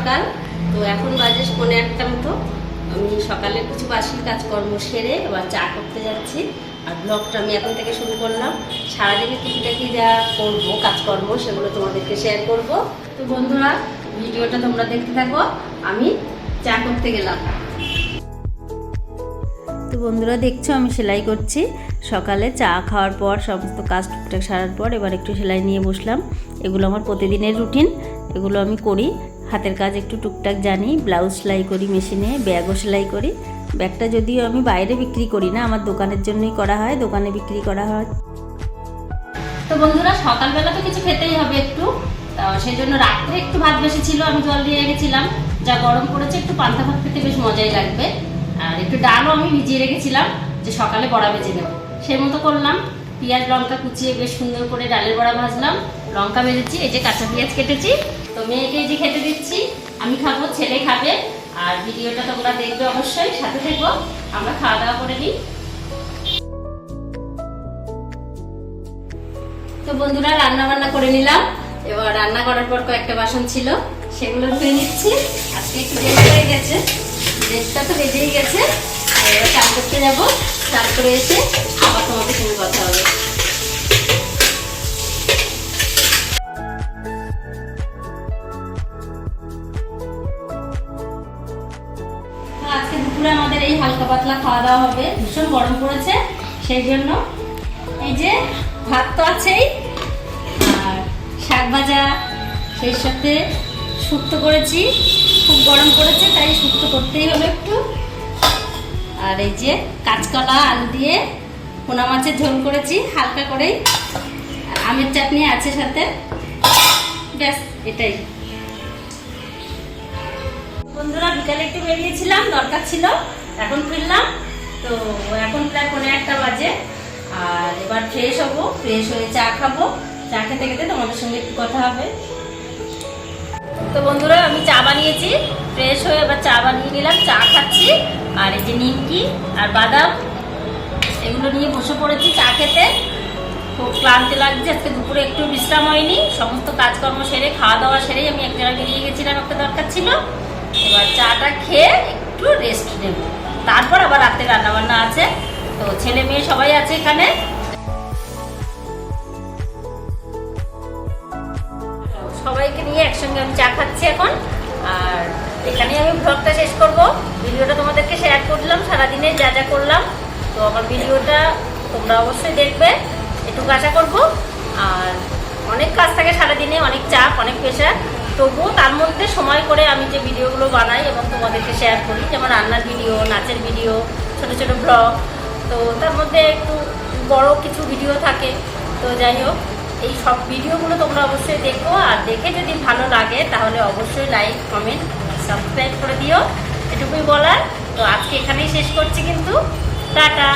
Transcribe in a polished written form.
সকাল। তো এখন বাজে 1:45 মতো। আমি সকালে কিছু বাসি কাজকর্ম সেরে এবার চা করতে যাচ্ছি। আর ব্লগটা আমি এখন থেকে শুরু করলাম। সারাদিনে টুকিটাকি যা করবো কাজকর্ম সেগুলো তোমাদেরকে শেয়ার করব। তো বন্ধুরা, ভিডিওটা তোমরা দেখতে থাকো। আমি চা করতে গেলাম। তো বন্ধুরা, দেখছো আমি সেলাই করছি। সকালে চা খাওয়ার পর সমস্ত কাজ টুকটাক সারার পর এবার একটু সেলাই নিয়ে বসলাম। এগুলো আমার প্রতিদিনের রুটিন, এগুলো আমি করি। হাতের কাজ একটু টুকটাক জানি, ব্লাউজ সেলাই করি মেশিনে, ব্যাগও সেলাই করি। ব্যাগটা যদিও আমি বাইরে বিক্রি করি না, আমার দোকানের জন্যই করা হয়, দোকানে বিক্রি করা হয়। তো বন্ধুরা, সকালবেলা তো কিছু খেতেই হবে একটু, সেই জন্য রাত্রে একটু ভাত বেশি ছিল, আমি জল দিয়ে রেখেছিলাম। যা গরম পড়েছে, একটু পান্তা ভাত খেতে বেশ মজাই লাগবে। আর একটু ডালও আমি ভিজিয়ে রেখেছিলাম যে সকালে বড়া ভেজে দেবো, সেই মতো করলাম। পেঁয়াজ লঙ্কা কুচিয়ে বেশ সুন্দর করে ডালের বড়া ভাজলাম, লঙ্কা ভেজেছি, এই যে কাঁচা পেঁয়াজ কেটেছি। তো মেয়েকে এই যে খেতে দিচ্ছি, আমি খাবো, ছেলে খাবে। আর ভিডিওটা তোমরা দেখবে অবশ্যই, সাথে থেকো। আমরা খাওয়া দাওয়া করে নিই। তো বন্ধুরা, রান্না বান্না করে নিলাম। এবার রান্না করার পর কয়েকটা বাসন ছিল, সেগুলো ধুয়ে নিচ্ছি। আজকে একটু দেরি হয়ে গেছে, দেড়টা তো বেজেই গেছে। আর এবার চান করতে যাবো, চান করে এসে আবার তোমাদের সঙ্গে কথা হবে। আজকে দুপুরে আমাদের এই হালকা পাতলা খাওয়া দাওয়া হবে। ভীষণ গরম পড়েছে, সেই জন্য এই যে ভাত তো আছেই, আর শাক ভাজা, সেই সাথে শুক্তো করেছি। খুব গরম পড়েছে তাই শুক্তো করতেই হলো একটু। আর এই যে কাঁচকলা আলু দিয়ে পোনা মাছের ঝোল করেছি হালকা করেই, আমের চাটনি আছে সাথে, ব্যাস এটাই। বন্ধুরা, বিকালে একটু বেরিয়েছিলাম, দরকার ছিল, এখন ফিরলাম। তো এখন প্রায় 1:45 বাজে। আর এবার ফ্রেশ হবো, ফ্রেশ হয়ে চা খাবো। চা খেতে খেতে তোমাদের সঙ্গে একটু কথা হবে। তো বন্ধুরা, আমি চা বানিয়েছি, ফ্রেশ হয়ে এবার চা বানিয়ে নিলাম, চা খাচ্ছি। আর এই যে নিমকি আর বাদাম, এগুলো নিয়ে বসে পড়েছি চা খেতে। খুব ক্লান্ত লাগছে, আজকে দুপুরে একটু বিশ্রাম হয়নি। সমস্ত কাজকর্ম সেরে খাওয়া দাওয়া সেরেই আমি এক জায়গায় বেরিয়ে গেছিলাম, একটা দরকার ছিল। এবার চাটা খেয়ে একটু রেস্ট নেব, তারপর আবার রাতে রান্নাবান্না আছে। তো ছেলে মেয়ে সবাই আছে এখানে। সবাইকে নিয়ে একসঙ্গে আমি চা খাচ্ছি এখন। আর এখানেই আমি ব্লগটা শেষ করব। ভিডিওটা তোমাদেরকে শেয়ার করলাম, সারাদিনে যা যা করলাম। তো আমার ভিডিওটা তোমরা অবশ্যই দেখবে, এটুকু আশা করবো। আর অনেক কাজ থাকে সারাদিনে, অনেক চাপ, অনেক প্রেশার, তবুও তার মধ্যে সময় করে আমি যে ভিডিওগুলো বানাই এবং তোমাদেরকে শেয়ার করি, যেমন রান্নার ভিডিও, নাচের ভিডিও, ছোট ছোট ব্লগ। তো তার মধ্যে একটু বড় কিছু ভিডিও থাকে। তো যাই হোক, এই সব ভিডিওগুলো তোমরা অবশ্যই দেখো। আর দেখে যদি ভালো লাগে তাহলে অবশ্যই লাইক, কমেন্ট, সাবস্ক্রাইব করে দিও, এটুকুই বলার। তো আজকে এখানেই শেষ করছি, কিন্তু টাটা।